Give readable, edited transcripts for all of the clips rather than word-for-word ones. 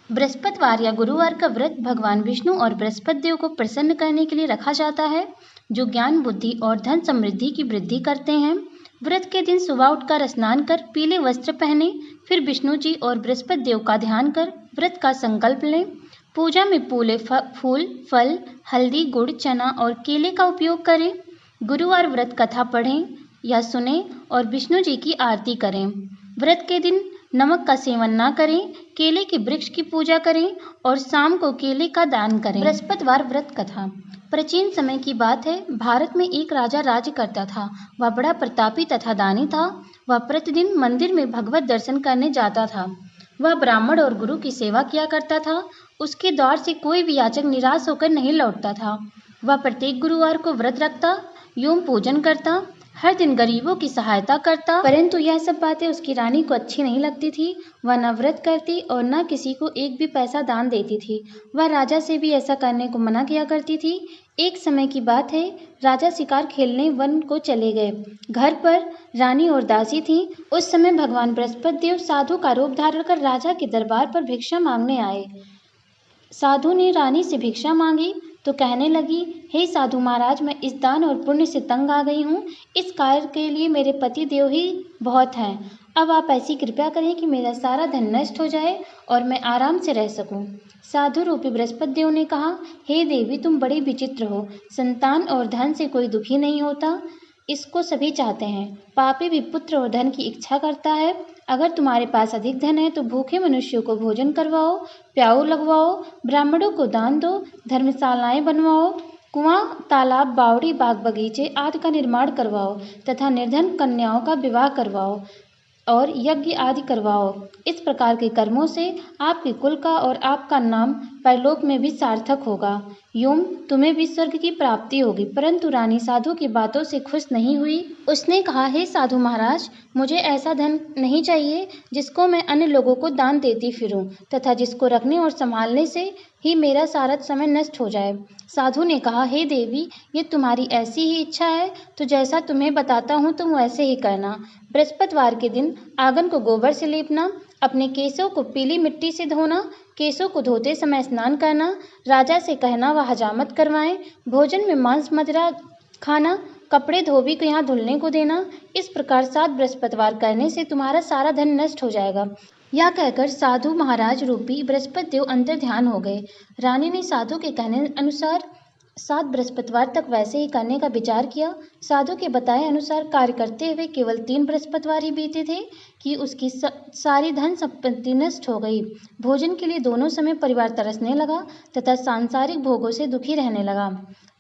बृहस्पतिवार या गुरुवार का व्रत भगवान विष्णु और बृहस्पति देव को प्रसन्न करने के लिए रखा जाता है, जो ज्ञान, बुद्धि और धन समृद्धि की वृद्धि करते हैं। व्रत के दिन सुबह उठकर स्नान कर पीले वस्त्र पहने, फिर विष्णु जी और बृहस्पति देव का ध्यान कर व्रत का संकल्प लें। पूजा में फूल, फल, हल्दी, गुड़, चना और केले का उपयोग करें। गुरुवार व्रत कथा पढ़ें या सुनें और विष्णु जी की आरती करें। व्रत के दिन नमक का सेवन ना करें, केले के वृक्ष की पूजा करें और शाम को केले का दान करें। बृहस्पतिवार व्रत कथा। प्राचीन समय की बात है, भारत में एक राजा राज्य करता था। वह बड़ा प्रतापी तथा दानी था। वह प्रतिदिन मंदिर में भगवत दर्शन करने जाता था। वह ब्राह्मण और गुरु की सेवा किया करता था। उसके द्वार से कोई भी याचक निराश होकर नहीं लौटता था। वह प्रत्येक गुरुवार को व्रत रखता, यौम पूजन करता, हर दिन गरीबों की सहायता करता। परंतु यह सब बातें उसकी रानी को अच्छी नहीं लगती थी। वह न व्रत करती और न किसी को एक भी पैसा दान देती थी। वह राजा से भी ऐसा करने को मना किया करती थी। एक समय की बात है, राजा शिकार खेलने वन को चले गए। घर पर रानी और दासी थीं। उस समय भगवान बृहस्पति देव साधु का रूप धारण कर राजा के दरबार पर भिक्षा मांगने आए। साधु ने रानी से भिक्षा मांगी तो कहने लगी, हे साधु महाराज, मैं इस दान और पुण्य से तंग आ गई हूँ। इस कार्य के लिए मेरे पति देव ही बहुत हैं। अब आप ऐसी कृपा करें कि मेरा सारा धन नष्ट हो जाए और मैं आराम से रह सकूं। साधु रूपी बृहस्पति देव ने कहा, हे देवी, तुम बड़ी विचित्र हो। संतान और धन से कोई दुखी नहीं होता, इसको सभी चाहते हैं। पापी भी पुत्र और धन की इच्छा करता है। अगर तुम्हारे पास अधिक धन है तो भूखे मनुष्यों को भोजन करवाओ, प्याऊ लगवाओ, ब्राह्मणों को दान दो, धर्मशालाएं बनवाओ, कुआं, तालाब, बावड़ी, बाग बगीचे आदि का निर्माण करवाओ तथा निर्धन कन्याओं का विवाह करवाओ और यज्ञ आदि करवाओ। इस प्रकार के कर्मों से आपके कुल का और आपका नाम परलोक में भी सार्थक होगा। यूं तुम्हें भी स्वर्ग की प्राप्ति होगी। परंतु रानी साधु की बातों से खुश नहीं हुई। उसने कहा, हे साधु महाराज, मुझे ऐसा धन नहीं चाहिए जिसको मैं अन्य लोगों को दान देती फिरूं तथा जिसको रखने और संभालने से ही मेरा सारा समय नष्ट हो जाए। साधु ने कहा, हे देवी, ये तुम्हारी ऐसी ही इच्छा है तो जैसा तुम्हें बताता हूँ तुम वैसे ही करना। बृहस्पतिवार के दिन आंगन को गोबर से लेपना, अपने केशों को पीली मिट्टी से धोना, केशों को धोते समय स्नान करना, राजा से कहना वह हजामत करवाएं, भोजन में मांस मदिरा खाना, कपड़े धोबी को यहाँ धुलने को देना। इस प्रकार 7 बृहस्पतिवार करने से तुम्हारा सारा धन नष्ट हो जाएगा। यह कहकर साधु महाराज रूपी बृहस्पति देव अंतर ध्यान हो गए। रानी ने साधु के कहने अनुसार 7 बृहस्पतिवार तक वैसे ही करने का विचार किया। साधु के बताए अनुसार कार्य करते हुए केवल 3 बृहस्पतिवार ही बीते थे कि उसकी सारी धन संपत्ति नष्ट हो गई। भोजन के लिए दोनों समय परिवार तरसने लगा तथा सांसारिक भोगों से दुखी रहने लगा।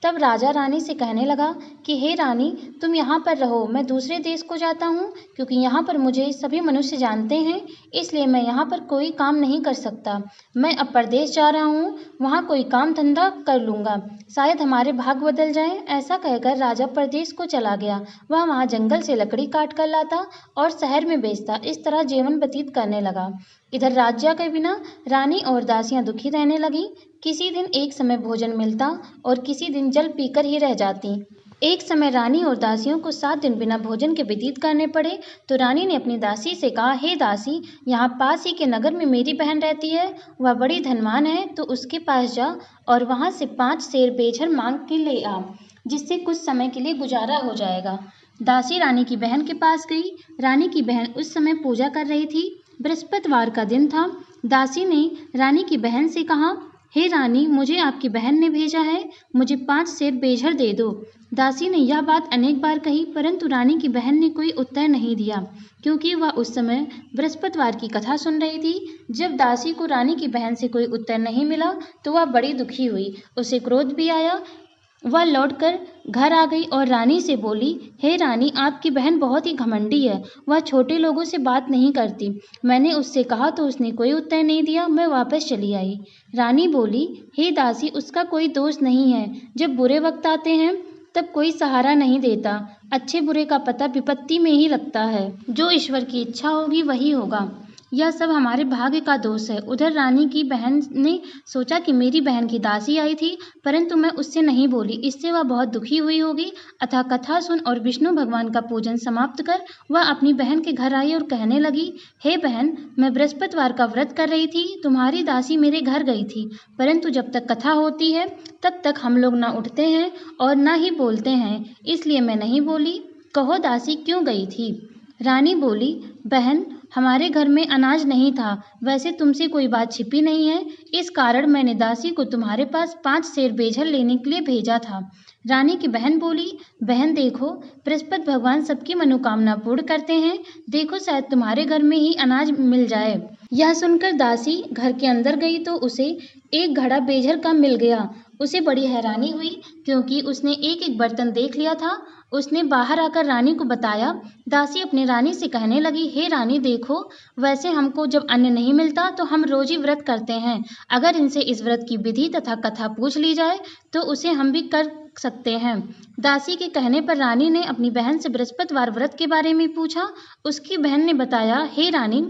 तब राजा रानी से कहने लगा कि हे रानी, तुम यहाँ पर रहो, मैं दूसरे देश को जाता हूँ, क्योंकि यहाँ पर मुझे सभी मनुष्य जानते हैं, इसलिए मैं यहाँ पर कोई काम नहीं कर सकता। मैं अब परदेश जा रहा हूँ, वहाँ कोई काम धंधा कर लूँगा, शायद हमारे भाग बदल जाएं। ऐसा कहकर राजा परदेश को चला गया। वह वहाँ जंगल से लकड़ी काट कर लाता और शहर में बेचता। इस तरह जीवन व्यतीत करने लगा। इधर राज्य के बिना रानी और दासियां दुखी रहने लगी। किसी दिन एक समय भोजन मिलता और किसी दिन जल पीकर ही रह जाती। एक समय रानी और दासियों को 7 दिन बिना भोजन के व्यतीत करने पड़े तो रानी ने अपनी दासी से कहा, हे दासी, यहाँ पास ही के नगर में मेरी बहन रहती है, वह बड़ी धनवान है, तो उसके पास जा और वहाँ से 5 सेर बेझर मांग के ले आ, जिससे कुछ समय के लिए गुजारा हो जाएगा। दासी रानी की बहन के पास गई। रानी की बहन उस समय पूजा कर रही थी। बृहस्पतिवार का दिन था। दासी ने रानी की बहन से कहा, हे रानी, मुझे आपकी बहन ने भेजा है, मुझे 5 सेर बेझर दे दो। दासी ने यह बात अनेक बार कही, परंतु रानी की बहन ने कोई उत्तर नहीं दिया, क्योंकि वह उस समय बृहस्पतिवार की कथा सुन रही थी। जब दासी को रानी की बहन से कोई उत्तर नहीं मिला तो वह बड़ी दुखी हुई। उसे क्रोध भी आया। वह लौटकर घर आ गई और रानी से बोली, हे रानी, आपकी बहन बहुत ही घमंडी है, वह छोटे लोगों से बात नहीं करती। मैंने उससे कहा तो उसने कोई उत्तर नहीं दिया, मैं वापस चली आई। रानी बोली, हे दासी, उसका कोई दोष नहीं है। जब बुरे वक्त आते हैं तब कोई सहारा नहीं देता। अच्छे बुरे का पता विपत्ति में ही लगता है। जो ईश्वर की इच्छा होगी वही होगा। यह सब हमारे भाग्य का दोष है। उधर रानी की बहन ने सोचा कि मेरी बहन की दासी आई थी, परंतु मैं उससे नहीं बोली, इससे वह बहुत दुखी हुई होगी। अतः कथा सुन और विष्णु भगवान का पूजन समाप्त कर वह अपनी बहन के घर आई और कहने लगी, हे बहन, मैं बृहस्पतिवार का व्रत कर रही थी, तुम्हारी दासी मेरे घर गई थी, परंतु जब तक कथा होती है तब तक हम लोग न उठते हैं और न ही बोलते हैं, इसलिए मैं नहीं बोली। कहो दासी क्यों गई थी? रानी बोली, बहन, हमारे घर में अनाज नहीं था, वैसे तुमसे कोई बात छिपी नहीं है, इस कारण मैंने दासी को तुम्हारे पास 5 सेर बेझल लेने के लिए भेजा था। रानी की बहन बोली, बहन देखो, बृहस्पति भगवान सबकी मनोकामना पूर्ण करते हैं, देखो शायद तुम्हारे घर में ही अनाज मिल जाए। यह सुनकर दासी घर के अंदर गई तो उसे एक घड़ा बेझर का मिल गया। उसे बड़ी हैरानी हुई, क्योंकि उसने एक एक बर्तन देख लिया था। उसने बाहर आकर रानी को बताया। दासी अपनी रानी से कहने लगी, हे रानी देखो, वैसे हमको जब अन्न नहीं मिलता तो हम रोज ही व्रत करते हैं, अगर इनसे इस व्रत की विधि तथा कथा पूछ ली जाए तो उसे हम भी कर सकते हैं। दासी के कहने पर रानी ने अपनी बहन से बृहस्पतिवार व्रत के बारे में पूछा। उसकी बहन ने बताया, हे रानी,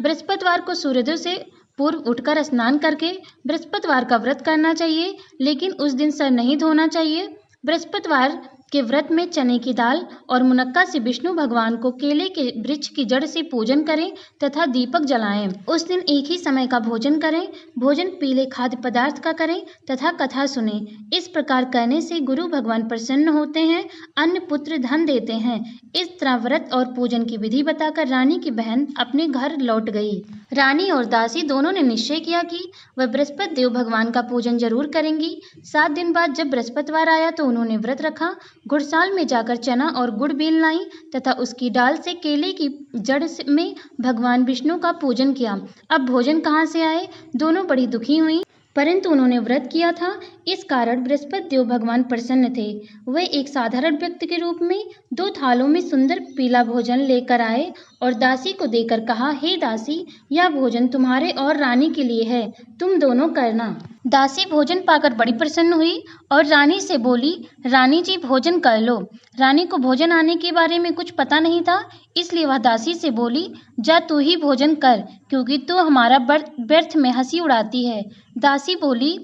बृहस्पतिवार को सूर्योदय से पूर्व उठकर स्नान करके बृहस्पतिवार का व्रत करना चाहिए, लेकिन उस दिन सर नहीं धोना चाहिए। बृहस्पतिवार के व्रत में चने की दाल और मुनक्का से विष्णु भगवान को केले के वृक्ष की जड़ से पूजन करें तथा दीपक जलाएं। उस दिन एक ही समय का भोजन करें, भोजन पीले खाद्य पदार्थ का करें तथा कथा सुने। इस प्रकार करने से गुरु भगवान प्रसन्न होते हैं, अन्न पुत्र धन देते हैं। इस तरह व्रत और पूजन की विधि बताकर रानी की बहन अपने घर लौट गई। रानी और दासी दोनों ने निश्चय किया कि वह बृहस्पति देव भगवान का पूजन जरूर करेंगी। 7 दिन बाद जब बृहस्पतिवार आया तो उन्होंने व्रत रखा, घुड़साल में जाकर चना और गुड़ बेल लाई तथा उसकी डाल से केले की जड़ में भगवान विष्णु का पूजन किया। अब भोजन कहाँ से आए? दोनों बड़ी दुखी हुई, परंतु उन्होंने व्रत किया था, इस कारण बृहस्पति देव भगवान प्रसन्न थे। वे एक साधारण व्यक्ति के रूप में 2 थालों में सुंदर पीला भोजन लेकर आए और दासी को देकर कहा, हे दासी, यह भोजन तुम्हारे और रानी के लिए है, तुम दोनों करना। दासी भोजन पाकर बड़ी प्रसन्न हुई और रानी से बोली, रानी जी भोजन कर लो। रानी को भोजन आने के बारे में कुछ पता नहीं था, इसलिए वह दासी से बोली, जा तू ही भोजन कर, क्योंकि तू हमारा व्यर्थ में हंसी उड़ाती है। दासी बोली,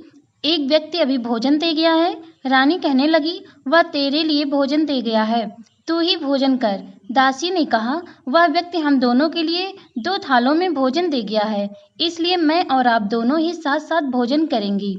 एक व्यक्ति अभी भोजन दे गया है। रानी कहने लगी, वह तेरे लिए भोजन दे गया है, तू ही भोजन कर। दासी ने कहा, वह व्यक्ति हम दोनों के लिए 2 थालों में भोजन दे गया है, इसलिए मैं और आप दोनों ही साथ साथ भोजन करेंगी।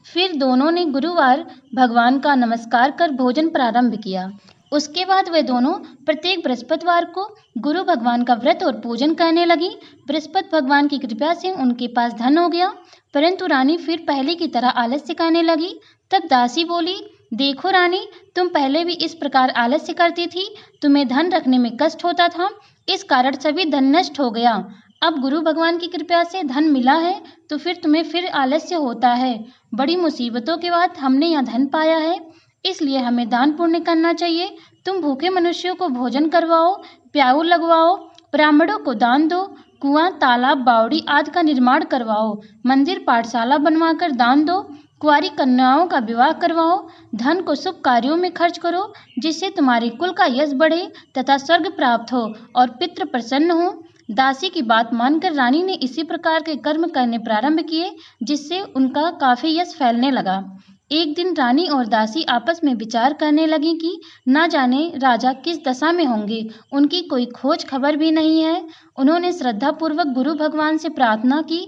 फिर दोनों ने गुरुवार भगवान का नमस्कार कर भोजन प्रारंभ किया। उसके बाद वे दोनों प्रत्येक बृहस्पतिवार को गुरु भगवान का व्रत और पूजन करने लगी। बृहस्पति भगवान की कृपा से उनके पास धन हो गया, परंतु रानी फिर पहले की तरह आलस्य करने लगी। तब दासी बोली, देखो रानी, तुम पहले भी इस प्रकार आलस्य करती थी, तुम्हें धन रखने में कष्ट होता था, इस कारण सभी धन नष्ट हो गया। अब गुरु भगवान की कृपा से धन मिला है तो फिर तुम्हें फिर आलस्य होता है। बड़ी मुसीबतों के बाद हमने यह धन पाया है, इसलिए हमें दान पुण्य करना चाहिए। तुम भूखे मनुष्यों को भोजन करवाओ, प्याऊ लगवाओ, ब्राह्मणों को दान दो, कुआं, तालाब, बावड़ी आदि का निर्माण करवाओ, मंदिर पाठशाला बनवाकर दान दो, कुंवारी कन्याओं का विवाह करवाओ, धन को शुभ कार्यों में खर्च करो, जिससे तुम्हारे कुल का यश बढ़े तथा स्वर्ग प्राप्त हो और पितृ प्रसन्न हो। दासी की बात मानकर रानी ने इसी प्रकार के कर्म करने प्रारंभ किए, जिससे उनका काफी यश फैलने लगा। एक दिन रानी और दासी आपस में विचार करने लगी कि न जाने राजा किस दशा में होंगे, उनकी कोई खोज खबर भी नहीं है। उन्होंने श्रद्धापूर्वक गुरु भगवान से प्रार्थना की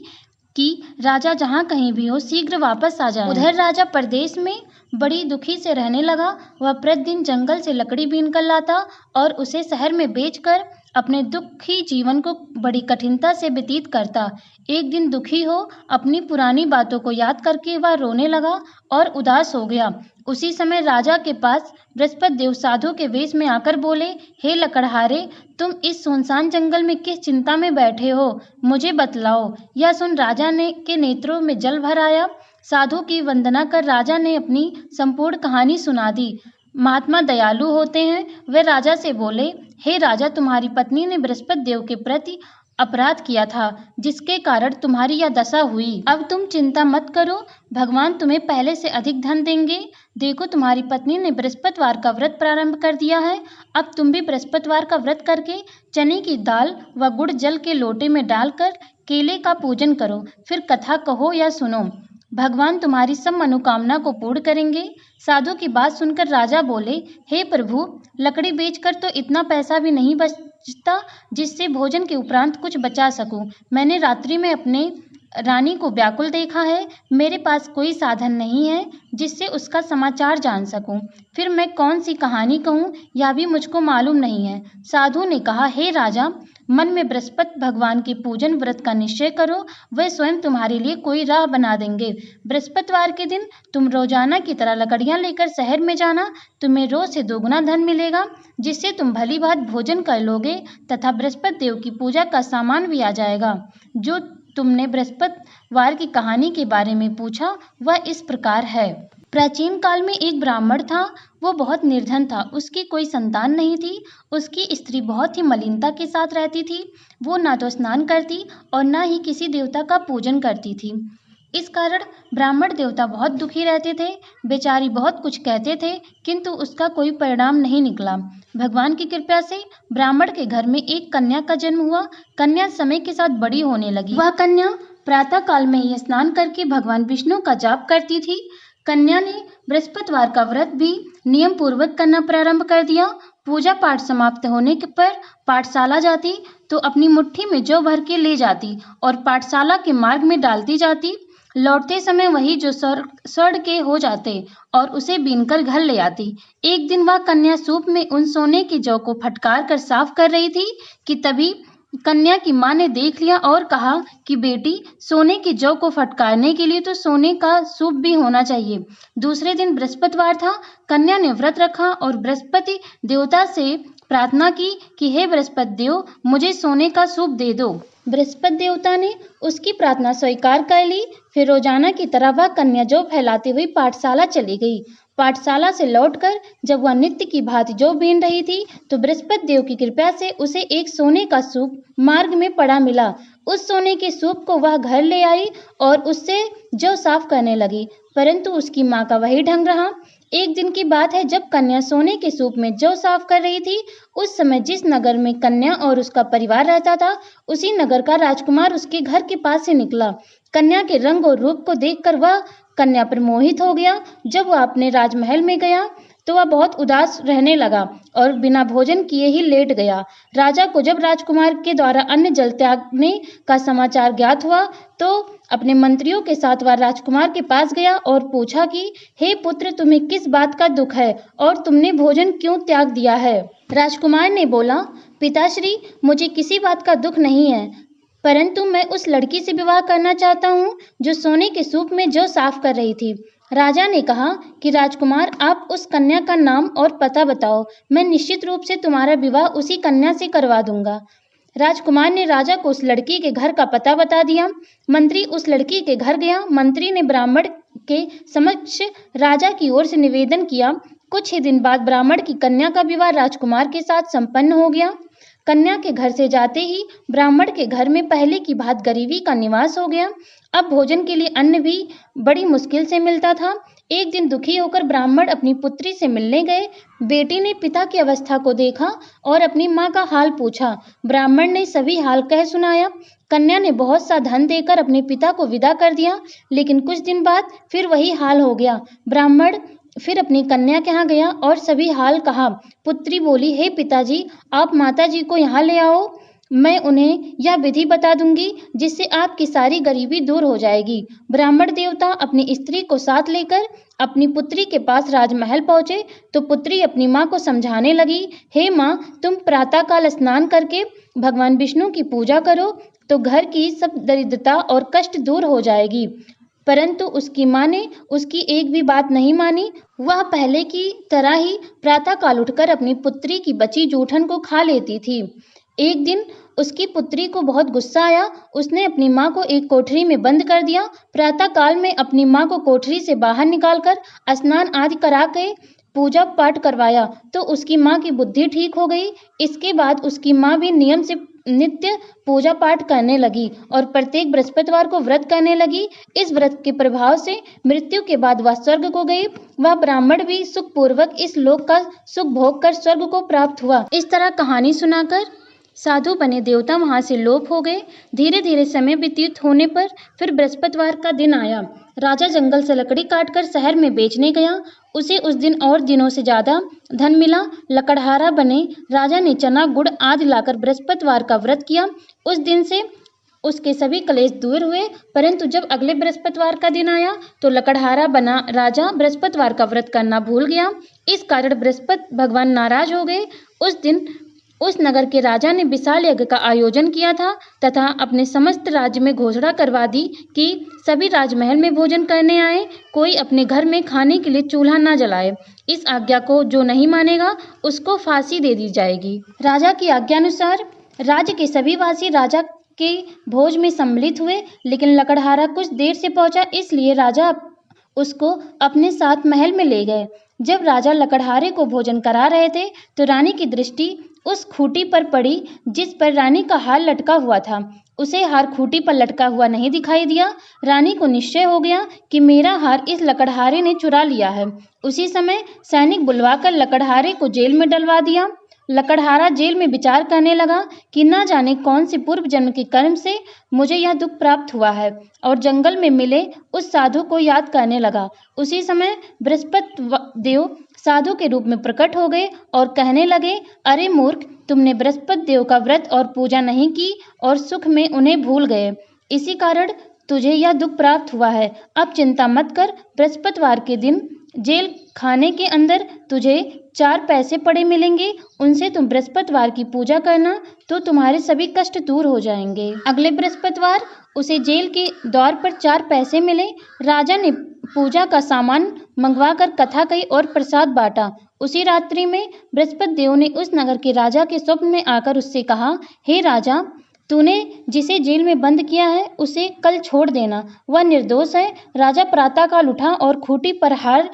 कि राजा जहाँ कहीं भी हो शीघ्र वापस आ जाए। उधर राजा परदेश में बड़ी दुखी से रहने लगा। वह प्रतिदिन जंगल से लकड़ी बीन कर लाता और उसे शहर में बेचकर अपने दुखी जीवन को बड़ी कठिनता से व्यतीत करता। एक दिन दुखी हो अपनी पुरानी बातों को याद करके वह रोने लगा और उदास हो गया। उसी समय राजा के पास बृहस्पति देव साधु के वेश में आकर बोले, हे लकड़हारे, तुम इस सुनसान जंगल में किस चिंता में बैठे हो, मुझे बतलाओ। यह सुन राजा ने के नेत्रों में जल भर आया। साधु की वंदना कर राजा ने अपनी संपूर्ण कहानी सुना दी। महात्मा दयालु होते हैं। वे राजा से बोले, हे राजा, तुम्हारी पत्नी ने बृहस्पति देव के प्रति अपराध किया था जिसके कारण तुम्हारी यह दशा हुई। अब तुम चिंता मत करो, भगवान तुम्हें पहले से अधिक धन देंगे। देखो तुम्हारी पत्नी ने बृहस्पतिवार का व्रत प्रारंभ कर दिया है। अब तुम भी बृहस्पतिवार का व्रत करके चने की दाल व गुड़ जल के लोटे में डालकर केले का पूजन करो, फिर कथा कहो या सुनो। भगवान तुम्हारी सब मनोकामना को पूर्ण करेंगे। साधु की बात सुनकर राजा बोले, हे प्रभु, लकड़ी बेचकर तो इतना पैसा भी नहीं बचता जिससे भोजन के उपरांत कुछ बचा सकूं। मैंने रात्रि में अपने रानी को व्याकुल देखा है। मेरे पास कोई साधन नहीं है जिससे उसका समाचार जान सकूं। फिर मैं कौन सी कहानी कहूं यह भी मुझको मालूम नहीं है। साधु ने कहा, हे राजा, मन में बृहस्पति भगवान के पूजन व्रत का निश्चय करो, वह स्वयं तुम्हारे लिए कोई राह बना देंगे। बृहस्पतिवार के दिन तुम रोजाना की तरह लकड़ियां लेकर शहर में जाना। तुम्हें रोज से दोगुना धन मिलेगा जिससे तुम भली भांति भोजन कर लोगे तथा बृहस्पति देव की पूजा का सामान भी आ जाएगा। जो तुमने बृहस्पतिवार की कहानी के बारे में पूछा वह इस प्रकार है। प्राचीन काल में एक ब्राह्मण था। वो बहुत निर्धन था। उसकी कोई संतान नहीं थी। उसकी स्त्री बहुत ही मलिनता के साथ रहती थी। वो ना तो स्नान करती और ना ही किसी देवता का पूजन करती थी। इस कारण ब्राह्मण देवता बहुत दुखी रहते थे। बेचारी बहुत कुछ कहते थे किंतु उसका कोई परिणाम नहीं निकला। भगवान की कृपा से ब्राह्मण के घर में एक कन्या का जन्म हुआ। कन्या समय के साथ बड़ी होने लगी। वह कन्या प्रातः काल में ही स्नान करके भगवान विष्णु का जाप करती थी। कन्या ने बृहस्पतिवार का व्रत भी नियम पूर्वक करना प्रारंभ कर दिया। पूजा पाठ समाप्त होने पर पाठशाला जाती तो अपनी मुट्ठी में जौ भर के ले जाती और पाठशाला के मार्ग में डालती जाती। लौटते समय वही जो सड़ के हो जाते और उसे बीनकर घर ले आती। एक दिन वह कन्या सूप में उन सोने की जौ को फटकार कर साफ कर रही थी कि तभी कन्या की माँ ने देख लिया और कहा कि बेटी, सोने की जौ को फटकारने के लिए तो सोने का सूप भी होना चाहिए। दूसरे दिन बृहस्पतिवार था। कन्या ने व्रत रखा और बृहस्पति देवता से प्रार्थना की कि हे बृहस्पति देव, मुझे सोने का सूप दे दो। बृहस्पति देवता ने उसकी प्रार्थना स्वीकार कर ली। फिर रोजाना की तरह वह कन्या जौ फैलाती हुई पाठशाला चली गई। पाठशाला से लौटकर जब वह नित्य की भांति जौ बीन रही थी तो बृहस्पति देव की कृपा से उसे एक सोने का सूप मार्ग में पड़ा मिला। उस सोने के सूप को वह घर ले आई और उससे जौ साफ करने लगी, परंतु उसकी माँ का वही ढंग रहा। एक दिन की बात है, जब कन्या सोने के सूप में जौ साफ कर रही थी, उस समय जिस नगर में कन्या और उसका परिवार रहता था, उसी नगर का राजकुमार उसके घर के पास से निकला। कन्या के रंग और रूप को देखकर वह कन्या पर मोहित हो गया। जब वह अपने राजमहल में गया तो वह बहुत उदास रहने लगा और बिना भोजन किए ही लेट गया। राजा को जब राजकुमार के द्वारा अन्न जल त्यागने का समाचार ज्ञात हुआ तो अपने मंत्रियों के साथ वह राजकुमार के पास गया और पूछा कि हे पुत्र, तुम्हें किस बात का दुख है और तुमने भोजन क्यों त्याग दिया है। राजकुमार ने बोला, पिताश्री, मुझे किसी बात का दुख नहीं है, परंतु मैं उस लड़की से विवाह करना चाहता हूँ जो सोने के सूप में जौ साफ कर रही थी। राजा ने कहा कि राजकुमार, आप उस कन्या का नाम और पता बताओ, मैं निश्चित रूप से तुम्हारा विवाह उसी कन्या से करवा दूंगा। राजकुमार ने राजा को उस लड़की के घर का पता बता दिया। मंत्री उस लड़की के घर गया। मंत्री ने ब्राह्मण के समक्ष राजा की ओर से निवेदन किया। कुछ ही दिन बाद ब्राह्मण की कन्या का विवाह राजकुमार के साथ संपन्न हो गया। कन्या के घर से जाते ही ब्राह्मण के घर में पहले की भांति गरीबी का निवास हो गया। अब भोजन के लिए अन्न भी बड़ी मुश्किल से मिलता था। एक दिन दुखी होकर ब्राह्मण अपनी पुत्री से मिलने गए। बेटी ने पिता की अवस्था को देखा और अपनी माँ का हाल पूछा। ब्राह्मण ने सभी हाल कह सुनाया। कन्या ने बहुत सा धन देकर अपने पिता को विदा कर दिया, लेकिन कुछ दिन बाद फिर वही हाल हो गया। ब्राह्मण फिर अपनी कन्या के यहाँ गया और सभी हाल कहा। पुत्री बोली, हे पिताजी, आप माताजी को यहाँ ले आओ, मैं उन्हें यह विधि बता दूंगी जिससे आपकी सारी गरीबी दूर हो जाएगी। ब्राह्मण देवता अपनी स्त्री को साथ लेकर अपनी पुत्री के पास राजमहल पहुंचे तो पुत्री अपनी माँ को समझाने लगी, हे माँ, तुम प्रातःकाल स्नान करके भगवान विष्णु की पूजा करो तो घर की सब दरिद्रता और कष्ट दूर हो जाएगी। परंतु उसकी माँ ने उसकी एक भी बात नहीं मानी। वह पहले की तरह ही प्रातःकाल उठकर अपनी पुत्री की बची जूठन को खा लेती थी। एक दिन उसकी पुत्री को बहुत गुस्सा आया। उसने अपनी माँ को एक कोठरी में बंद कर दिया। प्रातःकाल में अपनी माँ को कोठरी से बाहर निकालकर स्नान आदि करा के पूजा पाठ करवाया तो उसकी माँ की बुद्धि ठीक हो गई। इसके बाद उसकी माँ भी नियम से नित्य पूजा पाठ करने लगी और प्रत्येक बृहस्पतिवार को व्रत करने लगी। इस व्रत के प्रभाव से मृत्यु के बाद वह स्वर्ग को गई। वह ब्राह्मण भी सुखपूर्वक इस लोक का सुख भोग कर स्वर्ग को प्राप्त हुआ। इस तरह कहानी सुनाकर साधु बने देवता वहां से लोप हो गए। धीरे धीरे समय व्यतीत होने पर फिर बृहस्पतिवार का दिन आया। राजा जंगल से लकड़ी काटकर शहर में बेचने गया। उसे उस दिन और दिनों से ज्यादा धन मिला। लकड़हारा बने राजा ने चना गुड़ आदि लाकर बृहस्पतिवार का व्रत किया। उस दिन से उसके सभी क्लेश दूर हुए। परंतु जब अगले बृहस्पतिवार का दिन आया तो लकड़हारा बना राजा बृहस्पतिवार का व्रत करना भूल गया। इस कारण बृहस्पति भगवान नाराज हो गए। उस दिन उस नगर के राजा ने विशाल यज्ञ का आयोजन किया था तथा अपने समस्त राज्य में घोषणा करवा दी कि सभी राजमहल में भोजन करने आए, कोई अपने घर में खाने के लिए चूल्हा न जलाए। इस आज्ञा को जो नहीं मानेगा उसको फांसी दे दी जाएगी। राजा की आज्ञानुसार राज्य के सभी वासी राजा के भोज में सम्मिलित हुए, लेकिन लकड़हारा कुछ देर से पहुंचा, इसलिए राजा उसको अपने साथ महल में ले गए। जब राजा लकड़हारे को भोजन करा रहे थे तो रानी की दृष्टि उस खूंटी पर पड़ी जिस पर रानी का हार लटका हुआ था। उसे हार खूंटी पर लटका हुआ नहीं दिखाई दिया। रानी को निश्चय हो गया कि मेरा हार इस लकड़हारे ने चुरा लिया है। उसी समय सैनिक बुलवाकर लकड़हारे को जेल में डलवा दिया। लकड़हारा जेल में विचार करने लगा कि न जाने कौन से पूर्व जन्म के कर्म से मुझे यह दुख प्राप्त हुआ है, और जंगल में मिले उस साधु को याद करने लगा। उसी समय बृहस्पति देव साधु के रूप में प्रकट हो गए और कहने लगे, अरे मूर्ख, तुमने बृहस्पति देव का व्रत और पूजा नहीं की और सुख में उन्हें भूल गए, इसी कारण तुझे यह दुख प्राप्त हुआ है। अब चिंता मत कर, बृहस्पतिवार के दिन जेल खाने के अंदर तुझे 4 पैसे पड़े मिलेंगे, उनसे तुम बृहस्पतिवार की पूजा करना तो तुम्हारे सभी कष्ट दूर हो जाएंगे। अगले बृहस्पतिवार उसे जेल के द्वार पर 4 पैसे मिले। राजा ने पूजा का सामान मंगवाकर कथा कही और प्रसाद बांटा। उसी रात्रि में बृहस्पति देव ने उस नगर के राजा के स्वप्न में आकर उससे कहा, हे राजा, तूने जिसे जेल में बंद किया है उसे कल छोड़ देना, वह निर्दोष है। राजा प्रातःकाल उठा और खूंटी पर हार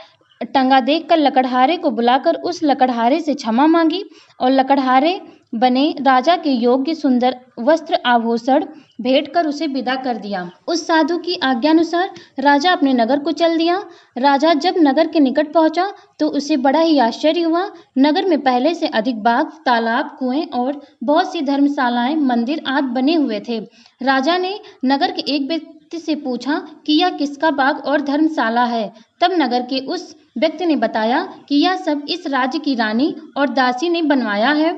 टंगा देखकर लकड़हारे को बुलाकर उस लकड़हारे से क्षमा मांगी और लकड़हारे बने राजा के योग्य सुंदर वस्त्र आभूषण भेंट कर उसे विदा कर दिया। उस साधु की आज्ञानुसार राजा अपने नगर को चल दिया। राजा जब नगर के निकट पहुंचा तो उसे बड़ा ही आश्चर्य हुआ। नगर में पहले से अधिक बाग, तालाब, कुएं और बहुत सी धर्मशालाएं, मंदिर आदि बने हुए थे। राजा ने नगर के एक व्यक्ति से पूछा कि यह किसका बाग और धर्मशाला है। तब नगर के उस व्यक्ति ने बताया कि यह सब इस राज्य की रानी और दासी ने बनवाया है।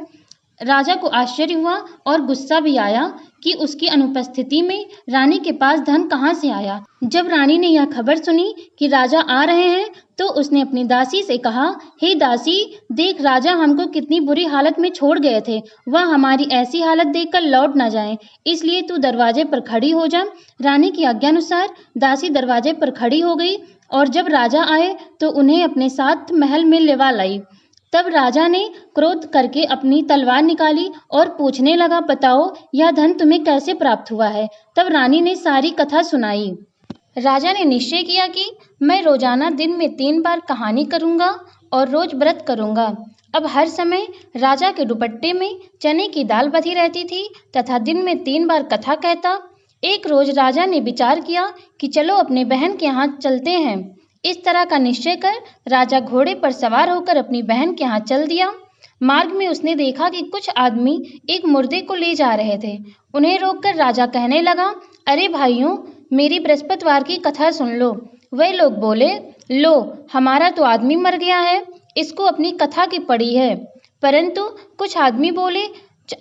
राजा को आश्चर्य हुआ और गुस्सा भी आया कि उसकी अनुपस्थिति में रानी के पास धन कहाँ से आया। जब रानी ने यह खबर सुनी कि राजा आ रहे हैं तो उसने अपनी दासी से कहा, हे दासी, देख राजा हमको कितनी बुरी हालत में छोड़ गए थे, वह हमारी ऐसी हालत देखकर लौट न जाएं, इसलिए तू दरवाजे पर खड़ी हो जा। रानी की आज्ञानुसार दासी दरवाजे पर खड़ी हो गई और जब राजा आए तो उन्हें अपने साथ महल में लेवा लाई। तब राजा ने क्रोध करके अपनी तलवार निकाली और पूछने लगा, बताओ यह धन तुम्हें कैसे प्राप्त हुआ है। तब रानी ने सारी कथा सुनाई। राजा ने निश्चय किया कि मैं रोजाना दिन में 3 बार कहानी करूंगा और रोज व्रत करूंगा। अब हर समय राजा के दुपट्टे में चने की दाल बधी रहती थी तथा दिन में 3 बार कथा कहता। एक रोज राजा ने विचार किया कि चलो अपने बहन के यहाँ चलते हैं। इस तरह का निश्चय कर राजा घोड़े पर सवार होकर अपनी बहन के यहाँ चल दिया। मार्ग में उसने देखा कि कुछ आदमी एक मुर्दे को ले जा रहे थे। उन्हें रोककर राजा कहने लगा, अरे भाइयों, मेरी बृहस्पतिवार की कथा सुन लो। वे लोग बोले, लो, हमारा तो आदमी मर गया है, इसको अपनी कथा की पड़ी है। परंतु कुछ आदमी बोले,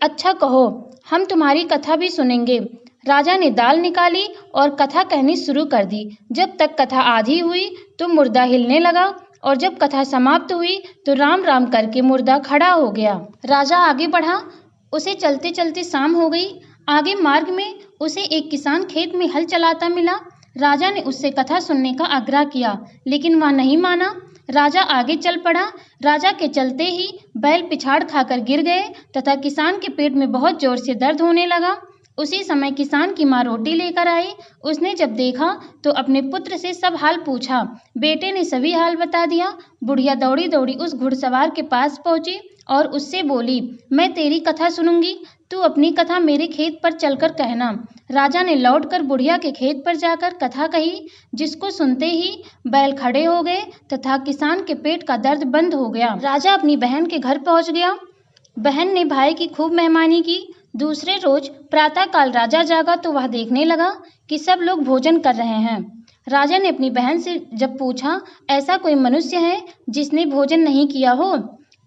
अच्छा कहो, हम तुम्हारी कथा भी सुनेंगे। राजा ने दाल निकाली और कथा कहनी शुरू कर दी। जब तक कथा आधी हुई तो मुर्दा हिलने लगा और जब कथा समाप्त हुई तो राम राम करके मुर्दा खड़ा हो गया। राजा आगे बढ़ा। उसे चलते चलते शाम हो गई। आगे मार्ग में उसे एक किसान खेत में हल चलाता मिला। राजा ने उससे कथा सुनने का आग्रह किया, लेकिन वह नहीं माना। राजा आगे चल पड़ा। राजा के चलते ही बैल पिछाड़ खाकर गिर गए तथा किसान के पेट में बहुत जोर से दर्द होने लगा। उसी समय किसान की माँ रोटी लेकर आई। उसने जब देखा तो अपने पुत्र से सब हाल पूछा। बेटे ने सभी हाल बता दिया। बुढ़िया दौड़ी दौड़ी उस घुड़सवार के पास पहुंची और उससे बोली, मैं तेरी कथा सुनूंगी, तू अपनी कथा मेरे खेत पर चलकर कहना। राजा ने लौटकर बुढ़िया के खेत पर जाकर कथा कही, जिसको सुनते ही बैल खड़े हो गए तथा किसान के पेट का दर्द बंद हो गया। राजा अपनी बहन के घर पहुंच गया। बहन ने भाई की खूब मेहमानी की। दूसरे रोज प्रातःकाल राजा जागा तो वह देखने लगा कि सब लोग भोजन कर रहे हैं। राजा ने अपनी बहन से जब पूछा, ऐसा कोई मनुष्य है जिसने भोजन नहीं किया हो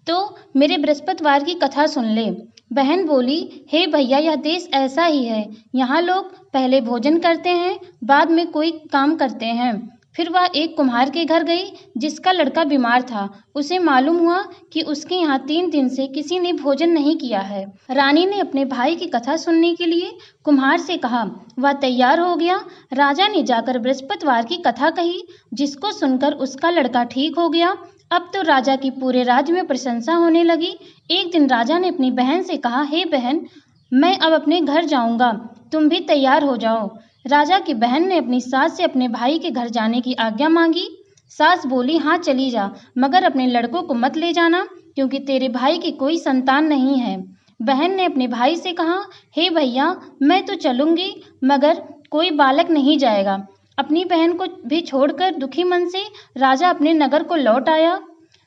तो मेरे बृहस्पतिवार की कथा सुन ले। बहन बोली, हे भैया, यह देश ऐसा ही है। यहाँ लोग पहले भोजन करते हैं, बाद में कोई काम करते हैं। फिर वह एक कुम्हार के घर गई जिसका लड़का बीमार था। उसे मालूम हुआ कि उसके यहाँ 3 दिन से किसी ने भोजन नहीं किया है। रानी ने अपने भाई की कथा सुनने के लिए कुम्हार से कहा। वह तैयार हो गया। राजा ने जाकर बृहस्पतिवार की कथा कही, जिसको सुनकर उसका लड़का ठीक हो गया। अब तो राजा की पूरे राज्य में प्रशंसा होने लगी। एक दिन राजा ने अपनी बहन से कहा, हे बहन, मैं अब अपने घर जाऊंगा, तुम भी तैयार हो जाओ। राजा की बहन ने अपनी सास से अपने भाई के घर जाने की आज्ञा मांगी। सास बोली, हाँ चली जा, मगर अपने लड़कों को मत ले जाना, क्योंकि तेरे भाई की कोई संतान नहीं है। बहन ने अपने भाई से कहा, हे भैया, मैं तो चलूंगी, मगर कोई बालक नहीं जाएगा। अपनी बहन को भी छोड़कर दुखी मन से राजा अपने नगर को लौट आया।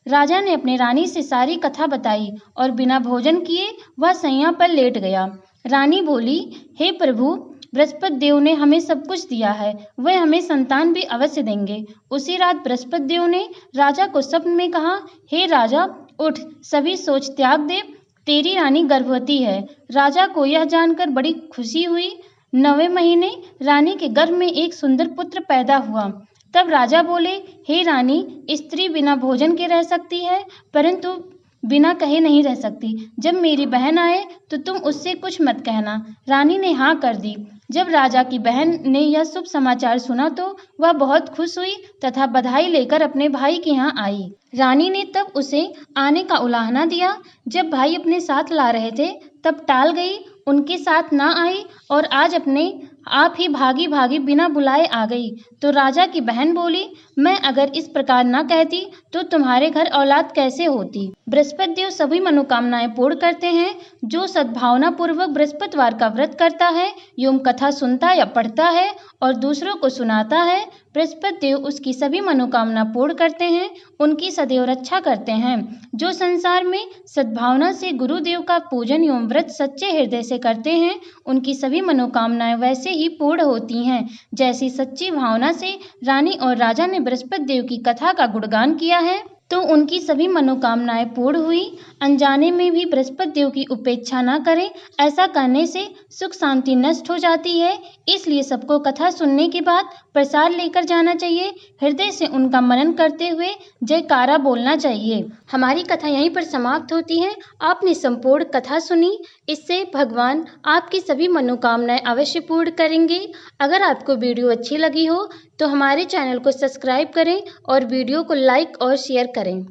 राजा ने अपनी रानी से सारी कथा बताई और बिना भोजन किए वह सैया पर लेट गया। रानी बोली, हे प्रभु, बृहस्पति देव ने हमें सब कुछ दिया है, वह हमें संतान भी अवश्य देंगे। उसी रात बृहस्पति देव ने राजा को स्वप्न में कहा, हे राजा, उठ, सभी सोच त्याग दे, तेरी रानी गर्भवती है। राजा को यह जानकर बड़ी खुशी हुई। 9वें महीने रानी के गर्भ में एक सुंदर पुत्र पैदा हुआ। तब राजा बोले, हे रानी, स्त्री बिना भोजन के रह सकती है, परंतु बिना कहे नहीं रह सकती। जब मेरी बहन आए तो तुम उससे कुछ मत कहना। रानी ने हाँ कर दी। जब राजा की बहन ने यह शुभ समाचार सुना तो वह बहुत खुश हुई तथा बधाई लेकर अपने भाई के यहाँ आई। रानी ने तब उसे आने का उलाहना दिया। जब भाई अपने साथ ला रहे थे तब टाल गई, उनके साथ ना आई और आज अपने आप ही भागी भागी बिना बुलाए आ गई। तो राजा की बहन बोली, मैं अगर इस प्रकार ना कहती तो तुम्हारे घर औलाद कैसे होती। बृहस्पति देव सभी मनोकामनाएं पूर्ण करते हैं। जो सद्भावना पूर्वक बृहस्पतिवार का व्रत करता है, एवं कथा सुनता या पढ़ता है और दूसरों को सुनाता है, बृहस्पति देव उसकी सभी मनोकामना पूर्ण करते हैं, उनकी सदैव रक्षा करते हैं। जो संसार में सद्भावना से गुरुदेव का पूजन एवं व्रत सच्चे हृदय से करते हैं, उनकी सभी मनोकामनाएं वैसे ही पूर्ण होती हैं जैसी सच्ची भावना से रानी और राजा ने बृहस्पति देव की कथा का गुणगान किया है, तो उनकी सभी मनोकामनाएं पूर्ण हुई। अनजाने में भी बृहस्पति देव की उपेक्षा न करें, ऐसा करने से सुख शांति नष्ट हो जाती है। इसलिए सबको कथा सुनने के बाद प्रसाद लेकर जाना चाहिए। हृदय से उनका मनन करते हुए जयकारा बोलना चाहिए। हमारी कथा यहीं पर समाप्त होती है। आपने संपूर्ण कथा सुनी, इससे भगवान आपकी सभी मनोकामनाएं अवश्य पूर्ण करेंगे। अगर आपको वीडियो अच्छी लगी हो तो हमारे चैनल को सब्सक्राइब करें और वीडियो को लाइक और शेयर करें।